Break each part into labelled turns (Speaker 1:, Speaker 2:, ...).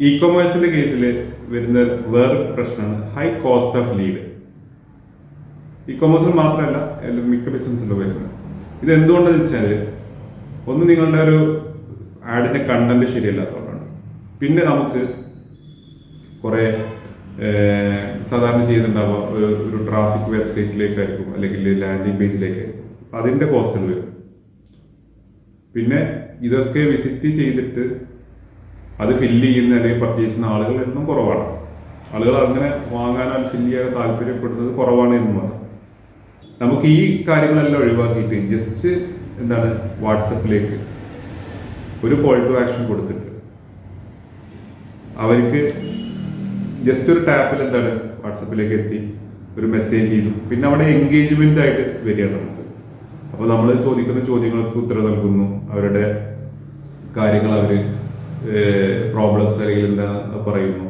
Speaker 1: E കൊമേഴ്സിന്റെ കേസിൽ വരുന്ന വേറൊരു പ്രശ്നമാണ് ഹൈ കോസ്റ്റ് ഓഫ് ലീഡ്. ഇ കൊമേഴ്സിൽ മാത്രമല്ല മിക്ക ബിസിനസ്സിലും വരുന്നത്. ഇത് എന്തുകൊണ്ടെന്ന് വെച്ചാൽ, ഒന്ന് നിങ്ങളുടെ ഒരു ആഡിന്റെ കണ്ടന്റ് ശരിയല്ലാത്തതുകൊണ്ടാണ്. പിന്നെ നമുക്ക് കുറെ സാധാരണ ചെയ്യുന്നുണ്ടാവുക ഒരു ട്രാഫിക് വെബ്സൈറ്റിലേക്കായിരിക്കും, അല്ലെങ്കിൽ ലാൻഡിംഗ് പേജിലേക്കായിരിക്കും. അതിന്റെ കോസ്റ്റുകൾ വരും. പിന്നെ ഇതൊക്കെ വിസിറ്റ് ചെയ്തിട്ട് അത് ഫില്ല് ചെയ്യുന്ന അല്ലെങ്കിൽ പർച്ചേസ് ചെയ്യുന്ന ആളുകൾ എണ്ണം കുറവാണ്. ആളുകൾ അങ്ങനെ വാങ്ങാനോ ഫില്ല് ചെയ്യാനോ താല്പര്യപ്പെടുന്നത് കുറവാണ് എന്ന് മാത്രം. നമുക്ക് ഈ കാര്യങ്ങളെല്ലാം ഒഴിവാക്കിയിട്ട് ജസ്റ്റ് എന്താണ് വാട്സപ്പിലേക്ക് ഒരു കോൾ ടു ആക്ഷൻ കൊടുത്തിട്ട് അവർക്ക് ജസ്റ്റ് ഒരു ടാപ്പിൽ എന്താണ് വാട്സപ്പിലേക്ക് എത്തി ഒരു മെസ്സേജ് ചെയ്തു, പിന്നെ അവിടെ എൻഗേജ്മെന്റ് ആയിട്ട് വരികയാണ് നമുക്ക്. അപ്പോൾ നമ്മൾ ചോദിക്കുന്ന ചോദ്യങ്ങൾക്ക് ഉത്തരം നൽകുന്നു, അവരുടെ കാര്യങ്ങൾ അവർ പ്രോബ്ലംസ് അല്ലെങ്കിൽ എന്താ പറയുന്നു,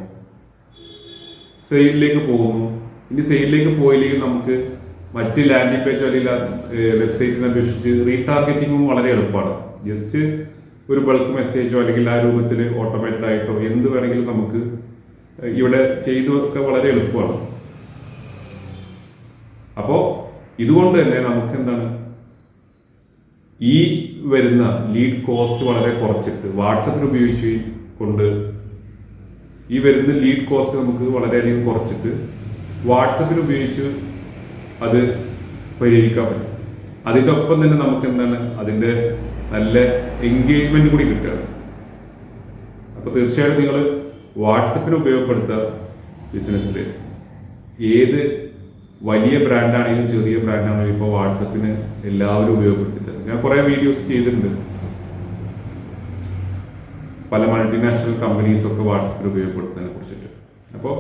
Speaker 1: സെയിലിലേക്ക് പോകുന്നു. ഇനി സെയിലിലേക്ക് പോയില്ലെങ്കിൽ നമുക്ക് മറ്റ് ലാൻഡിംഗ് പേജോ അല്ലെങ്കിൽ വെബ്സൈറ്റിനെ അപേക്ഷിച്ച് റീടാർഗറ്റിങ്ങും വളരെ എളുപ്പമാണ്. ജസ്റ്റ് ഒരു ബൾക്ക് മെസ്സേജോ അല്ലെങ്കിൽ ആ രൂപത്തിൽ ഓട്ടോമേറ്റഡ് ആയിട്ടോ എന്ത് വേണമെങ്കിലും നമുക്ക് ഇവിടെ ചെയ്തൊക്കെ വളരെ എളുപ്പമാണ്. അപ്പോൾ ഇതുകൊണ്ട് തന്നെ നമുക്ക് എന്താണ് ഈ വരുന്ന ലീഡ് കോസ്റ്റ് വളരെ കുറച്ചിട്ട് വാട്സപ്പിൽ ഉപയോഗിച്ച് കൊണ്ട് ഈ വരുന്ന ലീഡ് കോസ്റ്റ് നമുക്ക് വളരെയധികം കുറച്ചിട്ട് വാട്സപ്പിൽ ഉപയോഗിച്ച് അത് പരിഹരിക്കാൻ പറ്റും. അതിൻ്റെ ഒപ്പം തന്നെ നമുക്ക് എന്താണ് അതിൻ്റെ നല്ല എൻഗേജ്മെന്റ് കൂടി കിട്ടുകയാണ്. അപ്പോൾ തീർച്ചയായിട്ടും നിങ്ങൾ വാട്സപ്പിന് ഉപയോഗപ്പെടുത്തുക ബിസിനസ്സിൽ. ഏത് വലിയ ബ്രാൻഡാണെങ്കിലും ചെറിയ ബ്രാൻഡാണെങ്കിലും ഇപ്പോൾ വാട്സപ്പിന് എല്ലാവരും ഉപയോഗപ്പെടുത്തിയിട്ടുണ്ട്. ഞാൻ കുറേ വീഡിയോസ് ചെയ്തിട്ടുണ്ട്. പല മൾട്ടിനാഷണൽ കമ്പനീസൊക്കെ വാട്സപ്പിൽ ഉപയോഗപ്പെടുത്തുന്നതിനെ കുറിച്ചിട്ട്. അപ്പോൾ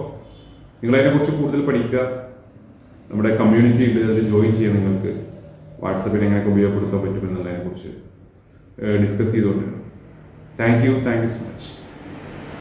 Speaker 1: നിങ്ങളതിനെക്കുറിച്ച് കൂടുതൽ പഠിക്കുക. നമ്മുടെ കമ്മ്യൂണിറ്റി ഉണ്ട്, അതിൽ ജോയിൻ ചെയ്യാൻ നിങ്ങൾക്ക് വാട്സപ്പിനെ എങ്ങനെയൊക്കെ ഉപയോഗപ്പെടുത്താൻ പറ്റുമെന്നുള്ളതിനെ കുറിച്ച് ഡിസ്കസ് ചെയ്തുകൊണ്ടിരുന്നു. Thank you so much.